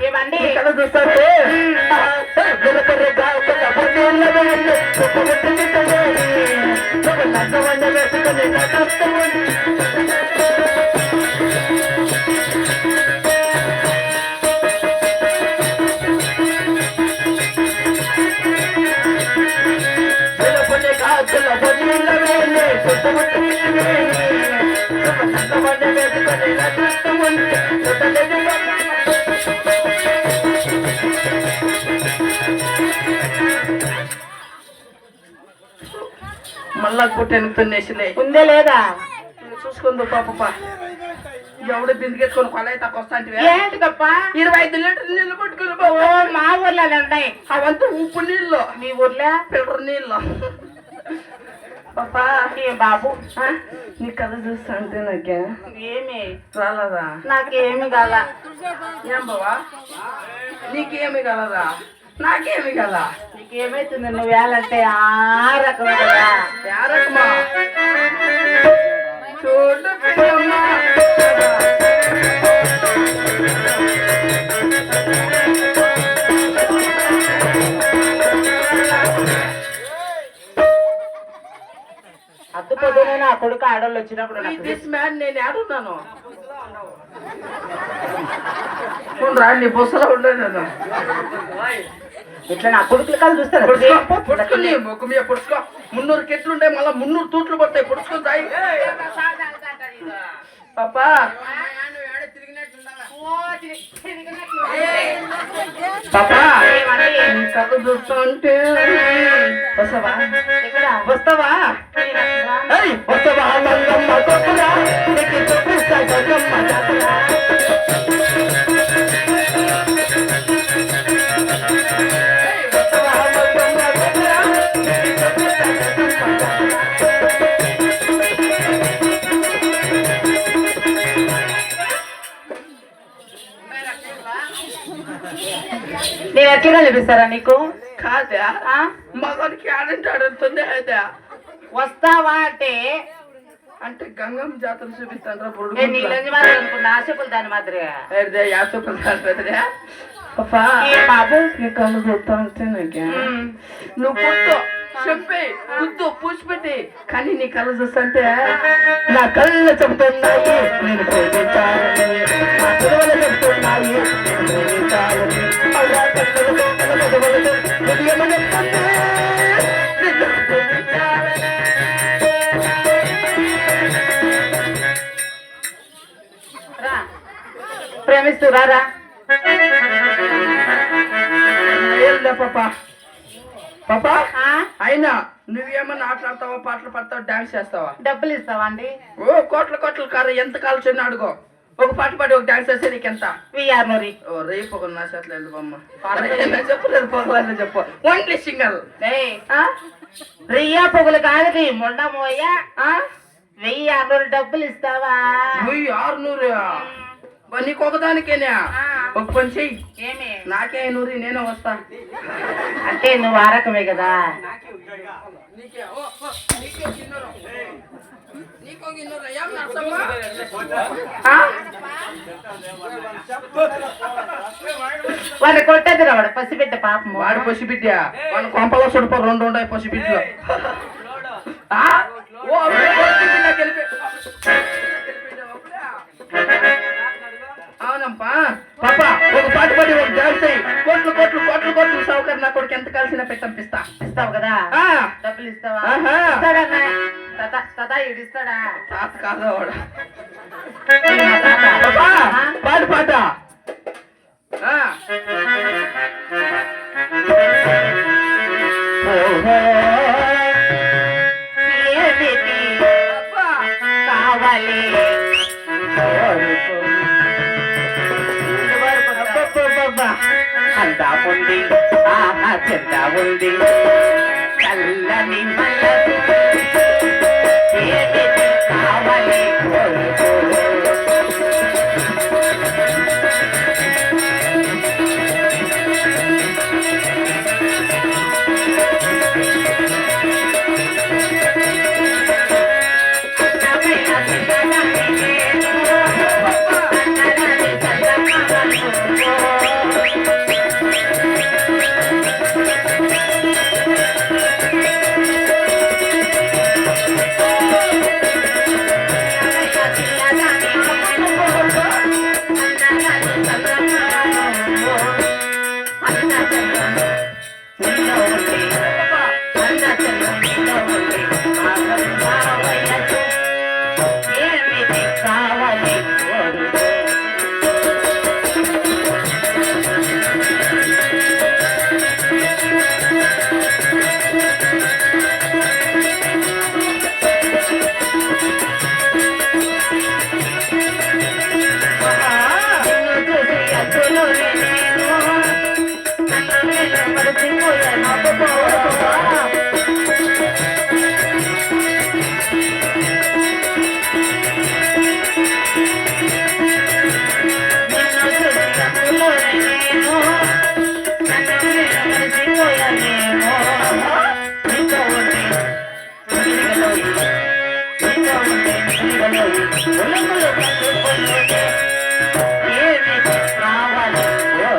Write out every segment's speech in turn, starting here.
ఏమండి కథ చూస్తాంటే మళ్ళా కొట్టెనుకునేసిలే ఉందే లేదా చూసుకుందు పాప ఎవడు బిందుకెత్తుకొని కొలై తక్కువ వస్తాంటివే ఏంటి తప్ప 25 లీటర్లు నీళ్ళు పట్టుకుని మా ఊర్లో ఉన్నాయి అవంతా ఉప్పు నీళ్ళు మీ ఊర్లో ఫిల్టర్ నీళ్ళు పాపా ఏ బాబు నీ కథ చూస్తా అంటే నాకే ఏమి రాలదా నాకేమి కాల ఏం బావా నీకేమి కలదా నాకేమి కదా నీకేమైతుంది నువ్వు వేలంటే ఆ రకం కదా యారకమా చూడు అద్దుపోతే నా కొడుకు ఆడోళ్ళు వచ్చినప్పుడు దిస్ మ్యాన్ నేను ఆడున్నాను రాండి బొసలో ఉండే నేను ఇట్లా నా కొడుకులు కాదు చూస్తారు పొడుచుకొని ముఖం మీద పొడుచుకో 300 కెట్లు ఉంటాయి మళ్ళీ 300 తూట్లు పడతాయి పొడుచుకొని తాయి పాపా పాపా కథ చూస్తా అంటే వస్తావా వస్తావా వస్తావా నేను ఎట్లా చూపిస్తారా నీకు కాదా మగనికి ఆడంటాడుతుంది అయితే వస్తావా అంటే గంగమ్మ జాతర చూపిస్తాను రా పొడు నేను నీళ్ళని మాత్రం అనుకున్నా ఆశకులు దాని మాదిరిగా యాసకులు కాదురా పాపా బాబు నీ కళ్ళు చూస్తా ఉంటే నాకే నువ్వు పుట్టు చెప్పి గుద్దు పూసిపెట్టి కానీ నీ కళ్ళు చూస్తుంటే నా కళ్ళు చెబుతున్నాయి నేను ప్రేమించాలని నా కళ్ళు చెబుతున్నాయి ప్రేమిస్తూ రారా పాపా పాపా అయినా నువ్వేమన్నా ఆటలాడతావా పాటలు పడతావా డాన్స్ చేస్తావా డబ్బులు ఇస్తావా అండి ఓ కోట్ల కారు ఎంత కాల్చొని అడుగో ఒక పాట పాడి ఒక డాన్స్ చేస్తే నీకెంత మరి ఓ రేపు ఒక నా చేతిలో వెళ్ళి బొమ్మ చెప్పలేదు పొగలని చెప్పు ఓన్లీ సింగల్ రియా పొగులు కాదు మొండ మోయ 1600 డబ్బులు ఇస్తావా 600 నీకు ఒకదానికేనా ఒక పని చెయ్యి ఏమి నాకే 500 నేనే వస్తా అంటే నువ్వు ఆ రకమే కదా వాడు కొట్టదు వాడు పసిబిడ్డ పాపం వాడు పసిబిడ్డ వాడు కొంపలో సుడిపో 2 ఉన్నాయి పసిబిడ్డలో అవునమ్మా పాప ఒక పాట పాడి ఒక డాన్స్ అయ్యి కోట్లు సౌకర్యం నా కొడుకు ఎంత కలిసిన పెట్టంపిస్తా ఇస్తావు కదా డబ్బులు ఇస్తావా ఇస్తాడా ఇడిస్తాడా తాత కాదు వాడు పాట పాట కావాలి అంతా ఉంది ఆహా చెందా ఉంది చల్లని మనసు కావాలి మరిచిపోయానేమో నన్ను మరిచిపోయానేమో నీతో ఉంటే నీడలోయి నీతో ఉంటే నీడలోయి ఉలకలు కట్టుకుంటే ఏమి కావాలి ఓ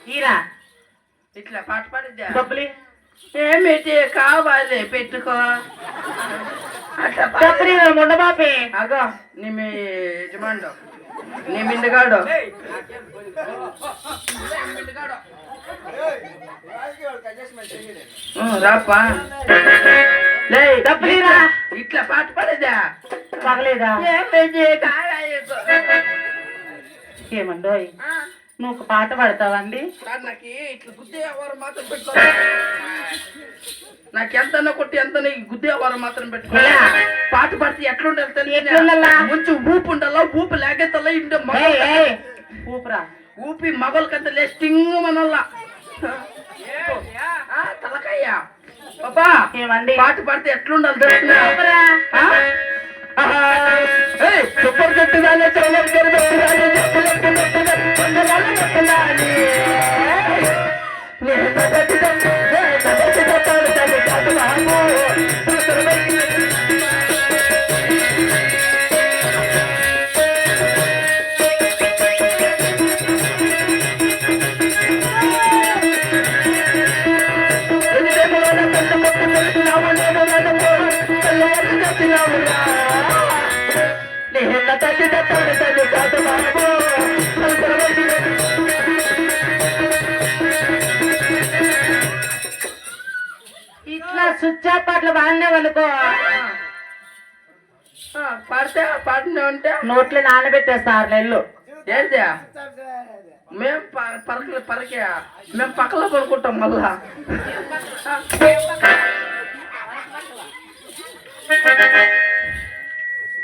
హీరా ఇట్లా పాట పాడిద్దా డబ్బులి ఏమిటి కావాలి పెట్టుకో అట్లా డబ్బులి ముండబాపే అగో నీ మీ యజమానుడు నీ మిండుగాడు రాపా లే డబ్బులిరా ఇట్లా పాట పాడేదా పగలేదా ఏమిటి కావాలి ఏమండోయ్ నువ్వు ఒక పాట పాడతావండి నాకు ఇట్లా గుద్దే వారు మాత్రం పెట్టుకో నాకు ఎంత కొట్టి ఎంత గుద్దే వారు మాత్రం పెట్టుకో పాట పాడితే ఎట్లుండాలి ఎట్లుండాలా? కొంచెం ఊపు ఉండాలా ఊపు లేకెత్తలా ఇంటే ఊపిరా ఊపి మగలకంత లేస్టింగ్ మనల్లా తలకాయ పాపా ఏమండి పాట పాడితే ఎట్లుండాలి తెలుసునా ఊపిరా సూపర్ గట్టుగానే ఇట్లా సుచ్చా పాటలు బాగానే అనుకో పాడితే పాడినే ఉంటే నోట్లో నానబెట్టేస్తారు నెల్లు ఏంటి మేము పరకే మేము పక్కలో పడుకుంటాం మళ్ళా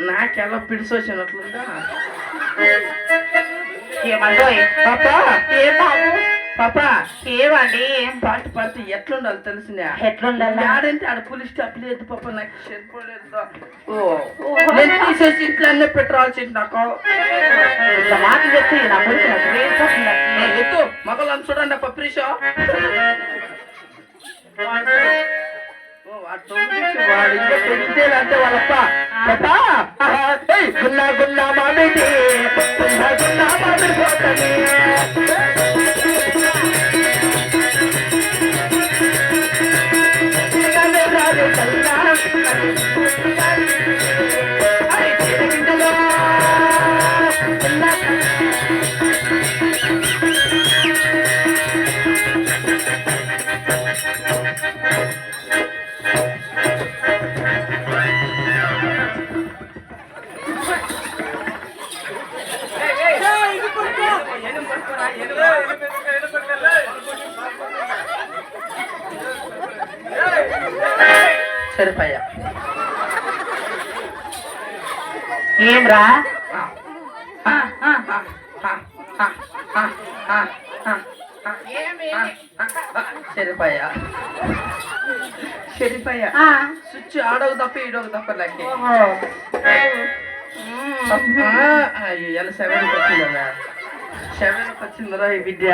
నాకెలా పిడిసి వచ్చినట్లుందా ఏమండోయ్ పాపా ఏ బాబు పాపా ఏమండి పాట పాడితే ఎట్లుండాలి తెలిసిన ఎట్లుండాలి ఆడంటే ఆడ పోలీస్ స్టాప్ లేదు పాప నాకు సరిపోలేదు నేను తీసేసి ఇంట్లోనే పెట్రాల్సి నాకు ఇంత మాట చెప్తే నా గురించి నాకు వేసుకోకుండా. ఎత్తు మగలను చూడండి పప్రీషో వాడు ఇంకా పెరిగితేనంటే వాళ్ళప్ప గున్నా గున్నా మామిడి గున్నా గున్నా మామిడి పోతని సరిపోయా ఏమ్రా సరిపోయా సరిపోయా స్విచ్ ఆడవు తప్ప ఈడొక తప్ప లెక్కే ఎలా 7కి వచ్చిందా 7కి వచ్చిందిరా ఈ విద్య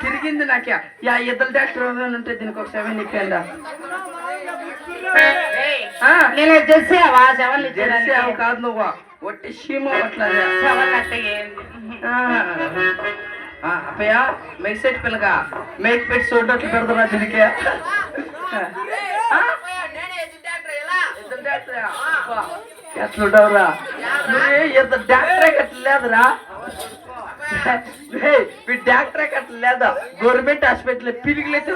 తిరిగింది నాకే యా ఇద్దరు డాక్టర్ ఉంటే దీనికి ఒక 7 ఇక్కండా నేను చేసావా సెవెన్ జెర్సీ కాదు నువ్వు ఒట్టి సీమ అట్లా అప్పయ్య మేక్ సెట్ పిల్లగా మేక్ పెట్టి చూడట్లు పెడతారా దీనికి ఎట్లుండవురా నువ్వే ఇద్దరు డాక్టరే కట్టలేదురా డాక్టరే కట్టలేదా గవర్నమెంట్ హాస్పిటల్ పిరిగిలైతే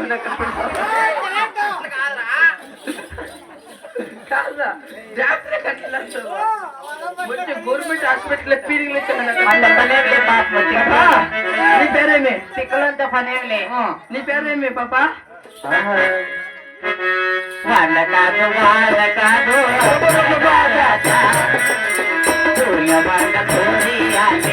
కాదా డాక్టరే కట్టలేదు వచ్చి గవర్నమెంట్ హాస్పిటల్ పిరిగిలైతే నీ పేరేమి సిక్కులంతా పనేమిలే నీ పేరేమి పాపా వాళ్ళ కాదు వాళ్ళ కాదు వాళ్ళ కోరియాలి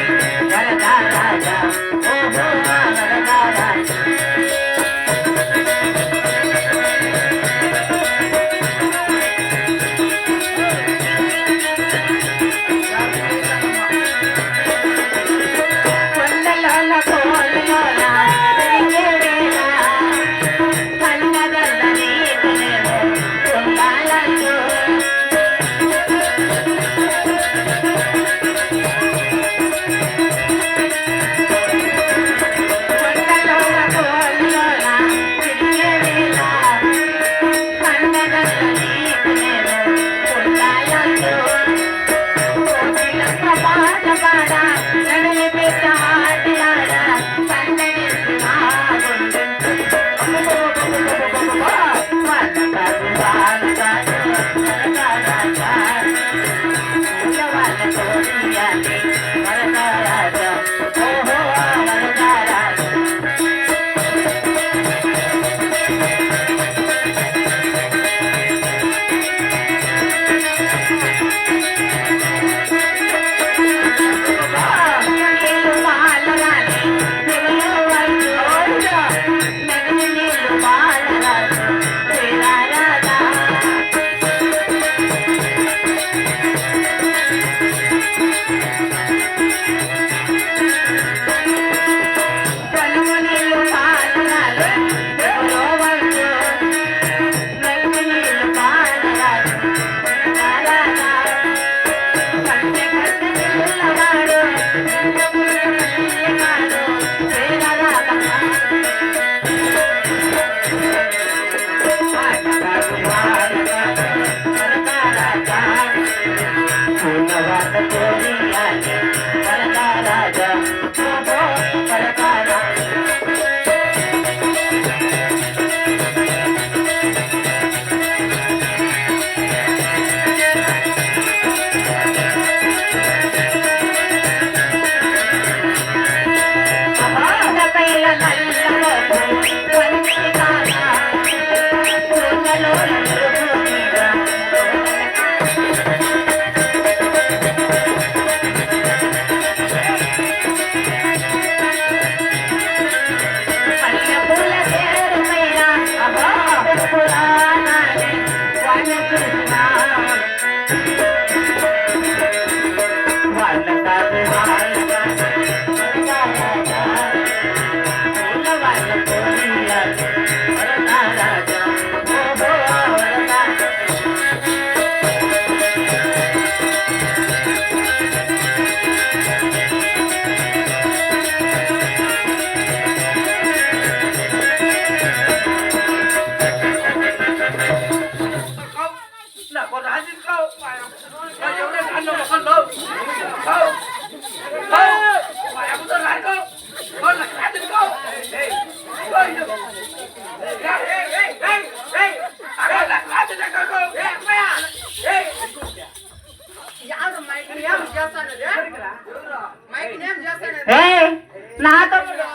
నా తమ్ముడు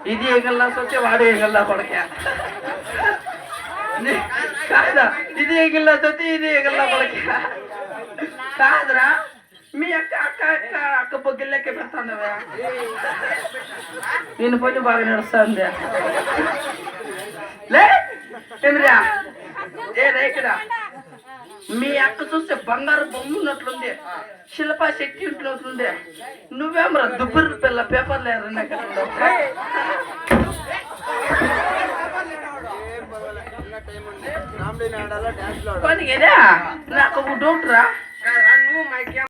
ఇది ఎగల్లా సొచ్చి వాడు ఎగల్లా కొడక కాదా ఇది ఎగిల్లా సొచ్చి ఇది ఎగల్లా కొడక కాదురా మీ అక్క అక్క అక్క అక్క బొగ్గిల్లెక్క పెడతాండవా నేను పోయి బాగా నడుస్తుంది లే ఏమిరా ఏ రైకురా మీ అక్క చూస్తే బంగారు బొమ్మ ఉన్నట్లుంది శిల్పా శక్తి ఉంటున్నట్లుంది నువ్వేమరా దుబ్బురు పిల్ల పేపర్లు నాకు డౌట్ రా